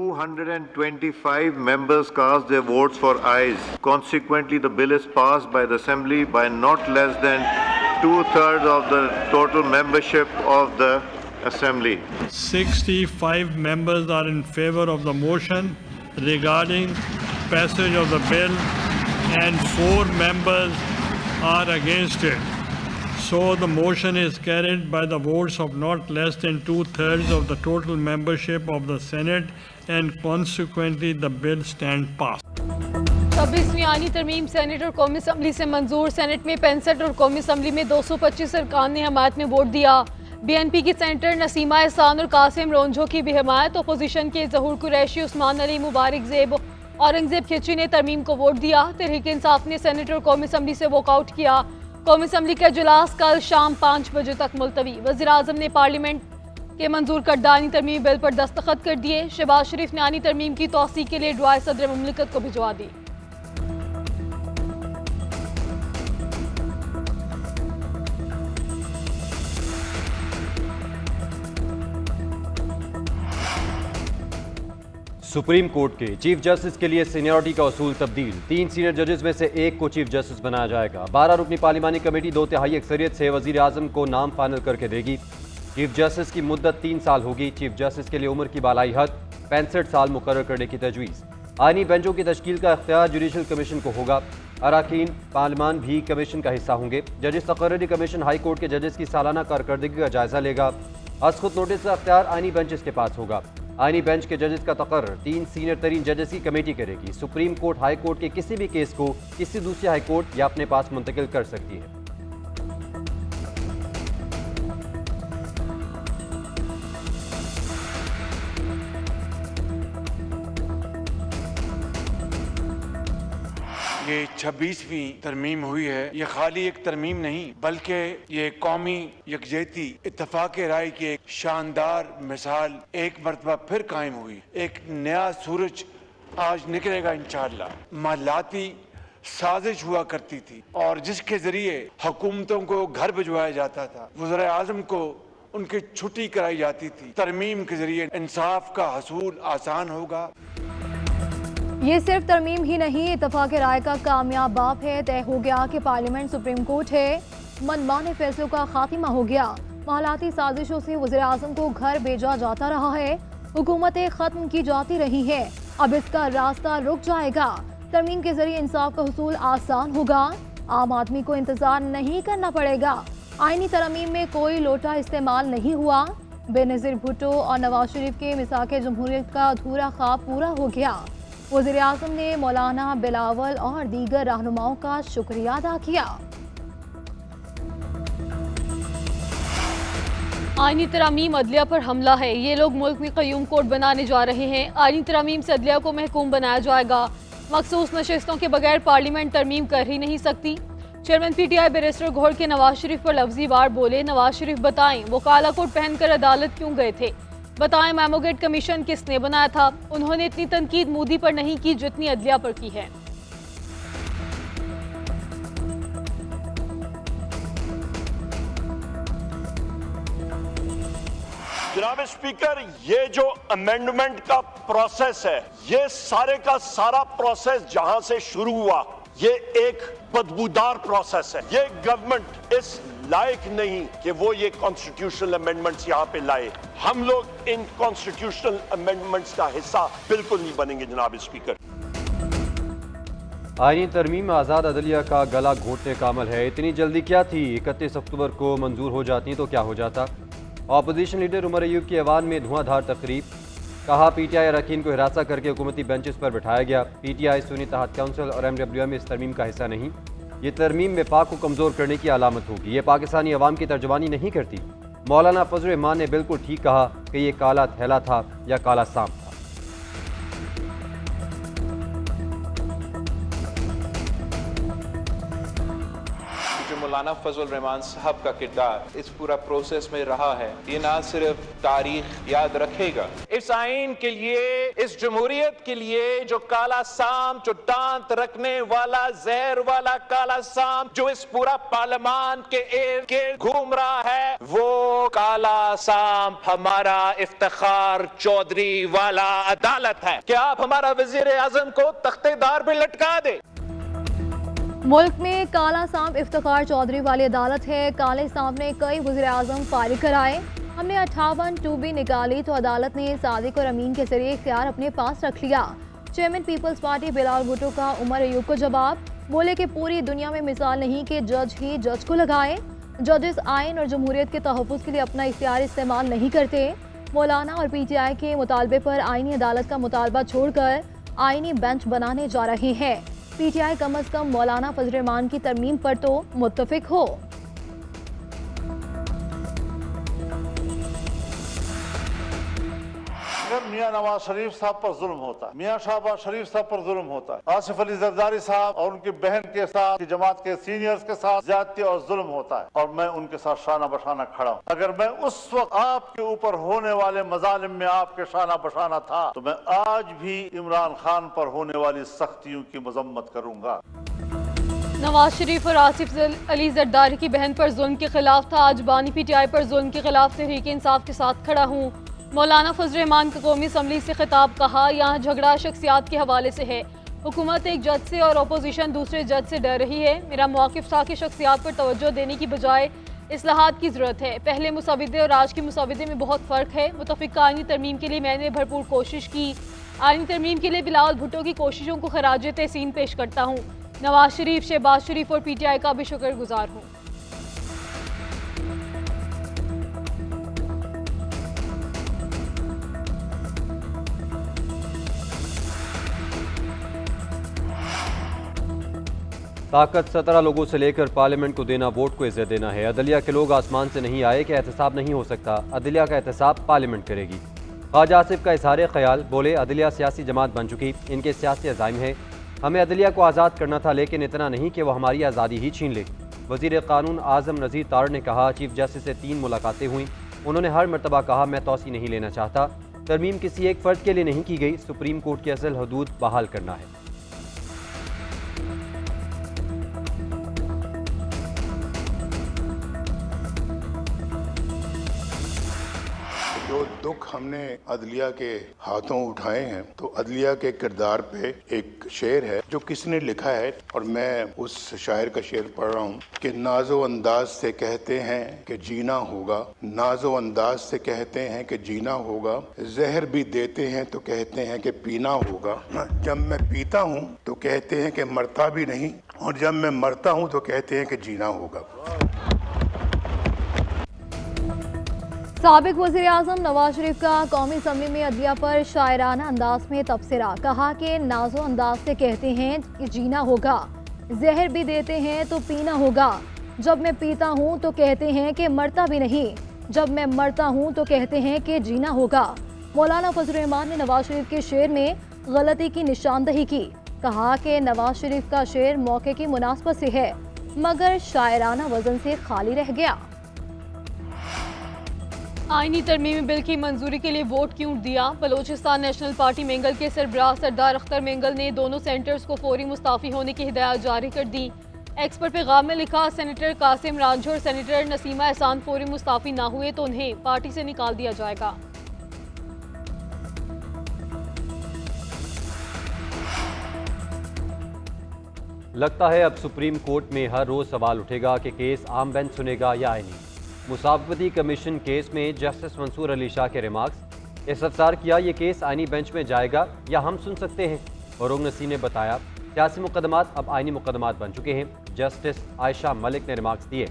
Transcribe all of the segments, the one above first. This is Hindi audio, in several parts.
225 members cast their votes for ayes. Consequently, the bill is passed by the Assembly by not less than 2/3 of the total membership of the Assembly. 65 members are in favor of the motion regarding passage of the bill and 4 members are against it. So the motion is carried by the votes of not less than 2/3 of the total membership of the Senate and consequently the bill stands passed. 26वीं आईनी तरमीम सेनेट और कौमी असम्बली से मंजूर। सेनेट में 65 और कौमी असम्बली में 225 अरकान ने हमायत में वोट दिया। BNP की सेनेटर नसीमा एहसान और कासिम रोंझो की भी हमायत। अपोजिशन के जहूर कुरैशी, उस्मान अली, मुबारक ज़ेब, औरंगजेब खिची ने तरमीम को वोट दिया। तहरीक इंसाफ ने सेनेट और कौमी असम्बली से वॉकआउट किया। कौमी असम्बली का इजलास कल शाम 5 बजे तक मुलतवी। वज़ीर आज़म ने पार्लियामेंट के मंजूर करदा आईनी तरमीम बिल पर दस्तखत कर दिए। शहबाज शरीफ ने आईनी तरमीम की तौसीक के लिए दुआए सदर मुमलिकत को भिजवा दी। सुप्रीम कोर्ट के चीफ जस्टिस के लिए सीनियरिटी का उसूल तब्दील। 3 सीनियर जजेस में से एक को चीफ जस्टिस बनाया जाएगा। 12 रुकनी पार्लिमानी कमेटी 2/3 अक्सरियत से वजीर आजम को नाम फाइनल करके देगी। चीफ जस्टिस की मुद्दत 3 साल होगी। चीफ जस्टिस के लिए उम्र की बालाई हद 65 साल मुकर्रर करने की तजवीज़। आईनी बेंचों की तश्कील का इख्तियार जुडिशल कमीशन को होगा। अरकान पार्लिमान भी कमीशन का हिस्सा होंगे। जजेस तकर्री कमीशन हाई कोर्ट के जजेस की सालाना कारकर्दगी का जायजा लेगा। असखुद नोटिस का इख्तियार आईनी बेंचेस के पास होगा। आईनी बेंच के जजेस का तकर्रर 3 सीनियर तरीन जजेस की कमेटी करेगी। सुप्रीम कोर्ट हाई कोर्ट के किसी भी केस को किसी दूसरे हाई कोर्ट या अपने पास मुंतकिल कर सकती है। ये 26वीं तरमीम हुई है। ये खाली एक तरमीम नहीं बल्कि ये कौमी यकजहती इत्तफाक राय की एक शानदार मिसाल एक मरतबा फिर कायम हुई। एक नया सूरज आज निकलेगा इंशाअल्लाह। मालाती साजिश हुआ करती थी और जिसके जरिए हुकूमतों को घर भिजवाया जाता था, वज़ीर आज़म को उनकी छुट्टी कराई जाती थी। तरमीम के जरिए इंसाफ का हसूल आसान होगा। ये सिर्फ तरमीम ही नहीं, इत्तफाक राय का कामयाब बाप है। तय हो गया कि पार्लियामेंट सुप्रीम कोर्ट है। मनमाने फैसलों का खात्मा हो गया। मालाती साजिशों से वज़ीर आज़म को घर भेजा जाता रहा है। हुकूमतें खत्म की जाती रही है। अब इसका रास्ता रुक जाएगा। तरमीम के जरिए इंसाफ का हुसूल आसान होगा। आम आदमी को इंतजार नहीं करना पड़ेगा। आईनी तरमीम में कोई लोटा इस्तेमाल नहीं हुआ। बेनज़ीर भुट्टो और नवाज शरीफ के मिसाक जमहूरियत का अधूरा ख्वाब पूरा हो गया। वज़ीर आज़म ने मौलाना बिलावल और दीगर रहनुमाओं का शुक्रिया अदा किया। आईनी तरमीम अदलिया पर हमला है। ये लोग मुल्क में क़य्यूम कोर्ट बनाने जा रहे हैं। आईनी तरमीम से अदलिया को महकूम बनाया जाएगा। मखसूस नशिस्तों के बगैर पार्लियामेंट तरमीम कर ही नहीं सकती। चेयरमैन PTI बैरिस्टर गौहर के नवाज शरीफ पर लफ्जी वार बोले। नवाज शरीफ बताएं वो काला कोट पहनकर अदालत क्यों गए थे। बताएं मेमोगेट कमीशन किसने बनाया था। उन्होंने इतनी तनकीद मोदी पर नहीं की जितनी अदलिया पर की है। जनाब स्पीकर, ये जो अमेंडमेंट का प्रोसेस है, ये सारे का सारा प्रोसेस जहां से शुरू हुआ, ये एक बदबूदार प्रोसेस है। ये गवर्नमेंट इस लायक नहीं कि वो ये कॉन्स्टिट्यूशनल अमेंडमेंट्स यहाँ पे लाए। हम लोग इन कॉन्स्टिट्यूशनल अमेंडमेंट्स का हिस्सा बिल्कुल नहीं बनेंगे जनाब स्पीकर। आईनी तरमीम आज़ाद अदलिया का गला घोटने का अमल है। इतनी जल्दी क्या थी? 31 अक्टूबर को मंजूर हो जाती तो क्या हो जाता। अपोजिशन लीडर उमर अयूब की ऐवान में धुआंधार तकरीब। कहा PTI अरकान को हिरासा करके हुकूमती बेंचेस पर बिठाया गया। PTI सुन्नी तहत काउंसिल और MWM इस तरमीम का हिस्सा नहीं। ये तरमीम वफाक को कमज़ोर करने की अलामत होगी। ये पाकिस्तानी अवाम की तर्जमानी नहीं करती। मौलाना फजल रहमान ने बिल्कुल ठीक कहा कि ये काला थैला था या काला सांप था। मौलाना फजल रहमान साहब का किरदार इस पूरा प्रोसेस में रहा है, ये ना सिर्फ तारीख याद रखेगा, इस आइन के लिए, इस जमहूरियत के लिए जो काला सांप, जो दांत रखने वाला जहर वाला काला सांप जो इस पूरा पार्लियामान के इर्द गिर्द घूम रहा है, वो काला सांप हमारा इफ्तिखार चौधरी वाला अदालत है। क्या आप हमारा वजीर आजम को तख्तेदार पे लटका दे? मुल्क में काला सांप इफ्तिखार चौधरी वाली अदालत है। काले सांप ने कई वज़ीर आज़म फारिग कराए। हमने 58 2B निकाली तो अदालत ने सादिक और अमीन के जरिए इख्तियार अपने पास रख लिया। चेयरमैन पीपल्स पार्टी बिलावल भुट्टो का उमर अयूब को जवाब, बोले कि पूरी दुनिया में मिसाल नहीं कि जज ही जज को लगाए। जजेस आइन और जमहूरियत के तहफ़्फ़ुज़ के लिए अपना इख्तियार इस्तेमाल नहीं करते। मौलाना और PTI के मुतालबे पर आइनी अदालत का मुतालबा छोड़कर आइनी बेंच बनाने जा रहे हैं। PTI कम अज़ कम मौलाना फजल रहमान की तरमीम पर तो मुत्तफिक हो। मियां नवाज शरीफ साहब पर जुल्म होता है, मियां शहबाज शरीफ साहब पर जुल्म होता है, आसिफ अली जरदारी साहब और उनकी बहन के साथ, जमात के सीनियर्स के साथ ज्यादती और जुल्म होता है और मैं उनके साथ शाना बशाना खड़ा हूँ। अगर मैं उस वक्त आपके ऊपर होने वाले मजालिम में आपके शाना बशाना था तो मैं आज भी इमरान खान पर होने वाली सख्तियों की मजम्मत करूंगा। नवाज शरीफ और आसिफ अली जरदारी की बहन पर जुल्म के खिलाफ था, आज बानी PTI पर जुल्म के खिलाफ तहरीक इंसाफ के साथ खड़ा हूँ। मौलाना फजल रहमान का कौमी असम्बली से खिताब, कहा यहाँ झगड़ा शख्सियात के हवाले से है। हुकूमत एक जज से और अपोजिशन दूसरे जज से डर रही है। मेरा मौक़िफ़ था कि शख्सियात पर तवज्जो देने की बजाय इस्लाहात की ज़रूरत है। पहले मुसविदे और आज के मुसविदे में बहुत फ़र्क है। मुतफ़िक़ा आइनी तरमीम के लिए मैंने भरपूर कोशिश की। आइनी तरमीम के लिए बिलावल भुट्टो की कोशिशों को खराज तहसीन पेश करता हूँ। नवाज शरीफ, शहबाज शरीफ और PTI का भी शुक्रगुजार हूँ। ताकत 17 लोगों से लेकर पार्लियामेंट को देना वोट को इज्जत देना है। अदलिया के लोग आसमान से नहीं आए कि एहतसाब नहीं हो सकता, अदलिया का एहतसाब पार्लियामेंट करेगी। ख्वाजा आसिफ का इजहार ख्याल, बोले अदलिया सियासी जमात बन चुकी, इनके सियासी अज़ाइम है। हमें अदलिया को आज़ाद करना था लेकिन इतना नहीं कि वह हमारी आज़ादी ही छीन ले। वज़ीर क़ानून आज़म नज़ीर तार ने कहा, चीफ जस्टिस से 3 मुलाकातें हुई, उन्होंने हर मरतबा कहा मैं तौसी नहीं लेना चाहता। तरमीम किसी एक फ़र्द के लिए नहीं की गई, सुप्रीम कोर्ट की असल हदूद बहाल करना है। जो दुख हमने अदलिया के हाथों उठाए हैं, तो अदलिया के किरदार पे एक शेर है जो किसने लिखा है, और मैं उस शायर का शेर पढ़ रहा हूँ कि नाजो अंदाज से कहते हैं कि जीना होगा, नाजो अंदाज से कहते हैं कि जीना होगा, जहर भी देते हैं तो कहते हैं कि पीना होगा। जब मैं पीता हूँ तो कहते हैं कि मरता भी नहीं, और जब मैं मरता हूँ तो कहते हैं कि जीना होगा। साबिक वज़ीर आज़म नवाज शरीफ का कौमी असम्बली में अदलिया पर शायराना अंदाज में तबसरा, कहा कि नाजो अंदाज से कहते हैं कि जीना होगा, जहर भी देते हैं तो पीना होगा। जब मैं पीता हूँ तो कहते हैं कि मरता भी नहीं, जब मैं मरता हूँ तो कहते हैं कि जीना होगा। मौलाना फजल रहमान ने नवाज शरीफ के शेर में गलती की निशानदही की, कहा कि नवाज शरीफ का शेर मौके की मुनासबत से है मगर शायराना वजन से खाली रह गया। आइनी तरमीमी बिल की मंजूरी के लिए वोट क्यों दिया? बलोचिस्तान नेशनल पार्टी मेंगल के सरबराह सरदार अख्तर मेंगल ने दोनों सेनेटर्स को फौरी मुस्ताफ़ी होने की हिदायत जारी कर दी। एक्स पर पैगाम में लिखा, सेनेटर कासिम रांझो और सेनेटर नसीमा एहसान फौरी मुस्ताफ़ी ना हुए तो उन्हें पार्टी से निकाल दिया जाएगा। लगता है अब सुप्रीम कोर्ट में हर रोज़ सवाल उठेगा कि केस आम बेंच सुनेगा या आईनी। मुसावती कमीशन केस में जस्टिस मंसूर अली शाह के रिमार्क्स, इस्तफसार किया ये केस आइनी बेंच में जाएगा या हम सुन सकते हैं। फरोग नसीर ने बताया सियासी मुकदमात अब आइनी मुकदमात बन चुके हैं। जस्टिस आयशा मलिक ने रिमार्क्स दिए,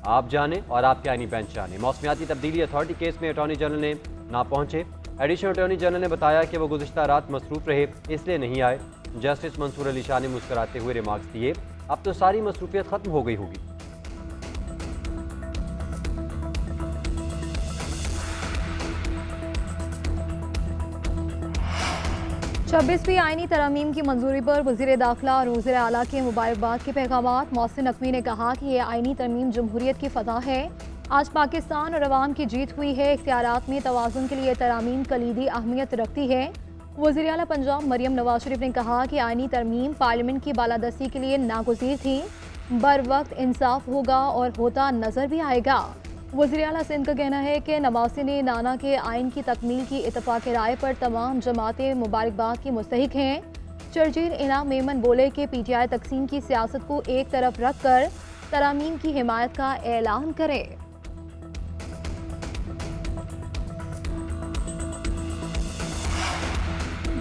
आप जाने और आपके आइनी बेंच जाने। मौसमियाती तब्दीली अथॉरिटी केस में अटॉर्नी जनरल ने ना पहुंचे। एडिशनल अटॉर्नी जनरल ने बताया कि वो गुज़िश्ता रात मसरूफ़ रहे इसलिए नहीं आए। जस्टिस मंसूर अली शाह ने मुस्कुराते हुए रिमार्क्स दिए, अब तो सारी मसरूफियत ख़त्म हो गई होगी। 26वीं आईनी तरमीम की मंजूरी पर वज़ीर दाखिला और वज़ीर आला के मुबारकबाद के पैगामात। मोहसिन नकवी ने कहा कि ये आईनी तरमीम जमहूरियत की फतह है। आज पाकिस्तान और अवाम की जीत हुई है। इख्तियारात में तवाज़ुन के लिए तरमीम कलीदी अहमियत रखती है। वज़ीर आला पंजाब मरियम नवाज शरीफ ने कहा कि आईनी तरमीम पार्लियामेंट की बालादस्ती के लिए नागुज़ीर थी। बर वक्त इंसाफ होगा और होता नजर भी आएगा। वज़ीर आला सिंध का कहना है कि नवासी ने नाना के आइन की तकमील की इत्तफाक राय पर तमाम जमातें मुबारकबाद की मुस्तहिक हैं। शर्जील इनाम मेमन बोले कि PTI तकसीम की सियासत को एक तरफ रख कर तरामीम की हिमायत का ऐलान करे।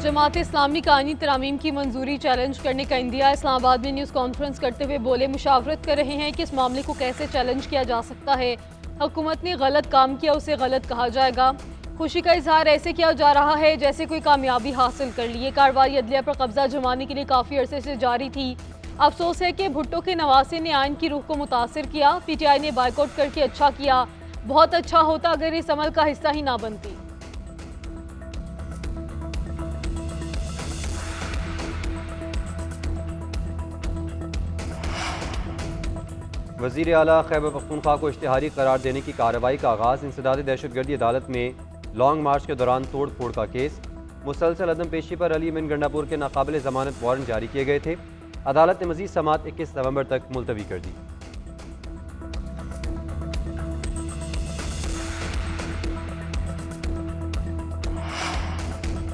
जमात इस्लामी का आईनी तरामीम की मंजूरी चैलेंज करने का इंदिया। इस्लामाबाद में न्यूज़ कॉन्फ्रेंस करते हुए बोले, मुशावरत कर रहे हैं कि इस मामले को कैसे चैलेंज किया जा सकता है। हुकूमत ने गलत काम किया, उसे गलत कहा जाएगा। खुशी का इजहार ऐसे किया जा रहा है जैसे कोई कामयाबी हासिल कर ली। ये कार्रवाई अदलिया पर कब्जा जमाने के लिए काफ़ी अरसे से जारी थी। अफसोस है कि भुट्टो के नवासे ने आइन की रूह को मुतासिर किया। PTI ने बायकॉट करके अच्छा किया। बहुत अच्छा होता अगर इस अमल का हिस्सा ही ना बनती। वज़ीर आला खैबर पख्तूनख्वा को इश्तिहारी करार देने की कार्रवाई का आगाज़। इंसदाद दहशतगर्दी अदालत में लॉन्ग मार्च के दौरान तोड़ फोड़ का केस। मुसलसल अदम पेशी पर अली अमीन गंडापुर के नाकाबिल ज़मानत वारंट जारी किए गए थे। अदालत ने मज़ीद समाअत 21 नवंबर तक मुलतवी कर दी।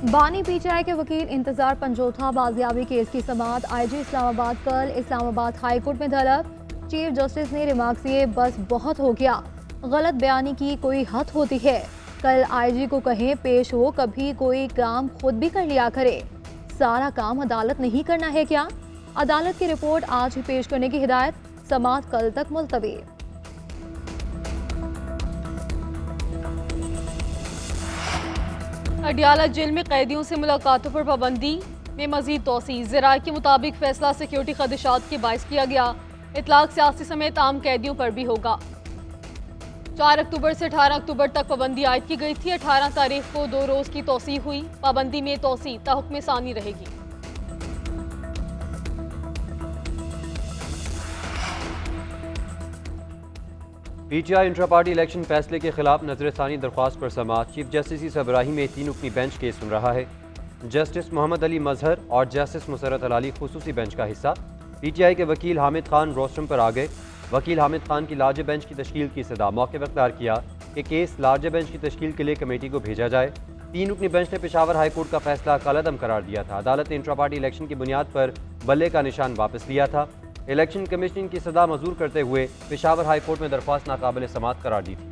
बानी PTI के वकील इंतजार पंजोथा बाजियाबी केस की समाअत। IG इस्लामाबाद कल इस्लामाबाद हाई कोर्ट में तलब। चीफ जस्टिस ने रिमार्क्स दिए, बस बहुत हो गया, गलत बयानी की कोई हद होती है। कल IG को कहें पेश हो, कभी कोई काम खुद भी कर लिया करे। सारा काम अदालत नहीं करना है क्या? अदालत की रिपोर्ट आज ही पेश करने की हिदायत। समाअत कल तक मुलतवी। अडियाला जेल में कैदियों से मुलाकातों पर पाबंदी में मजीद तोसी। ज़राए के मुताबिक फैसला सिक्योरिटी खदशात के बायस किया गया। इतलाक सियासी समेत आम कैदियों पर भी होगा। 4 अक्टूबर से 18 अक्टूबर तक पाबंदी आयद की गई थी। 18 तारीख को 2 रोज की तोसी हुई। पाबंदी में तोसी ताहुक्म सानी रहेगी। PTI इंट्रा पार्टी इलेक्शन फैसले के खिलाफ नजरसानी दरख्वास्त पर समाअत। चीफ जस्टिस इसब्राहीम में 3 रुकनी बेंच केस सुन रहा है। जस्टिस मोहम्मद अली मजहर और जस्टिस मुसरत अलाली खुसूसी बेंच का हिस्सा। PTI के वकील हामिद खान रोस्टम पर आ गए। वकील हामिद खान की लार्जर बेंच की तश्कील की सदा। मौके पर इख्तियार किया कि केस लार्जर बेंच की तश्कील के लिए कमेटी को भेजा जाए। 3 रुकनी बेंच ने पेशावर हाई कोर्ट का फैसला कलअदम करार दिया था। अदालत ने इंट्रा पार्टी इलेक्शन की बुनियाद पर बल्ले का निशान वापस लिया था। इलेक्शन कमीशन की सदा मंजूर करते हुए पेशावर हाई कोर्ट में दरख्वास्त नाकाबिल समाअत करार दी थी।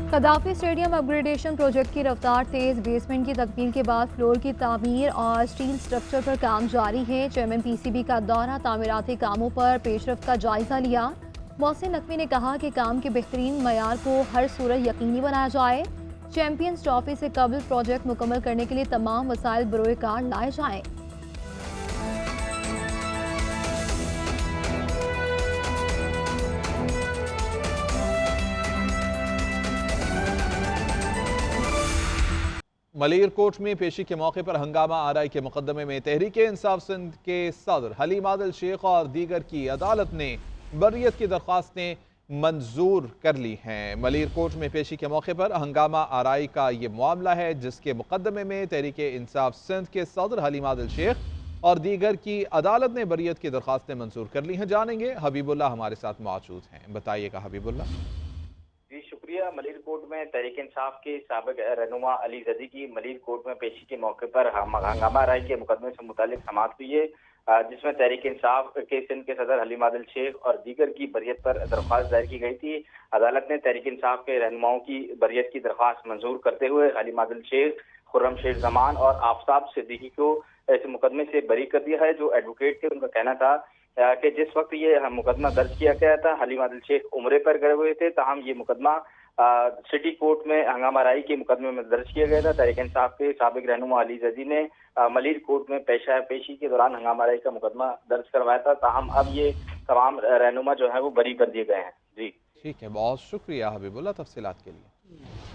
कदाफी स्टेडियम अपग्रेडेशन प्रोजेक्ट की रफ्तार तेज। बेसमेंट की तकमील के बाद फ्लोर की तामीर और स्टील स्ट्रक्चर पर काम जारी है। चेयरमैन PCB का दौरा तामीराती कामों पर पेशरफ्त का जायजा लिया। मोहसिन नकवी ने कहा कि काम के बेहतरीन मयार को हर सूरत यकीनी बनाया जाए। चैंपियंस ट्रॉफी से कबल प्रोजेक्ट मुकम्मल करने के लिए तमाम वसाइल बरोए कार लाए जाएं। मलीरकोट में पेशी के मौके पर हंगामा आरआई के मुकदमे में तहरीक इंसाफ सिंध के सदर हलीम आदिल शेख और दीगर की अदालत ने बर्रियत की दरख्वास्तें मंजूर कर ली हैं। मलीरकोट में पेशी के मौके पर हंगामा आरआई का ये मामला है जिसके मुकदमे में तहरीक इंसाफ सिंध के सदर हलीम आदिल शेख और दीगर की अदालत ने बर्रियत की दरख्वास्तें मंजूर कर ली हैं। जानेंगे, हबीबुल्लाह हमारे साथ मौजूद हैं। बताइएगा हबीबुल्लाह। जी शुक्रिया। मलीरकोट में तहरीक इंसाफ के साबिक रहनुमा अली जदी की मलीरकोट में पेशी के मौके पर हंगामा आरआई के मुकदमे से मुतालिक समाअत हुई है, जिसमें तहरीक इंसाफ के सिंध के सदर हलीम आदिल शेख और दीगर की बरियत पर दरख्वास्त दायर की गई थी। अदालत ने तहरीक इंसाफ के रहनुमाओं की बरियत की दरख्वास्त मंजूर करते हुए हलीम आदिल शेख, खुर्रम शेख जमान और आफताब सिद्दीकी को इस मुकदमे से बरी कर दिया है। जो एडवोकेट थे उनका कहना था कि जिस वक्त ये मुकदमा दर्ज किया गया था हलीम आदिल शेख उम्रे पर गए हुए थे, ताहम ये मुकदमा सिटी कोर्ट में हंगामा राई के मुकदमे में दर्ज किया गया था। तहरीक इंसाफ के साबिक रहनुमा अली जदी ने मलिर कोर्ट में पेशी के दौरान हंगामा राई का मुकदमा दर्ज करवाया था, ताहम अब ये तमाम रहनुमा जो है वो बरी कर दिए गए हैं। जी ठीक है, बहुत शुक्रिया हबीबुल्लाह तफसीलात के लिए।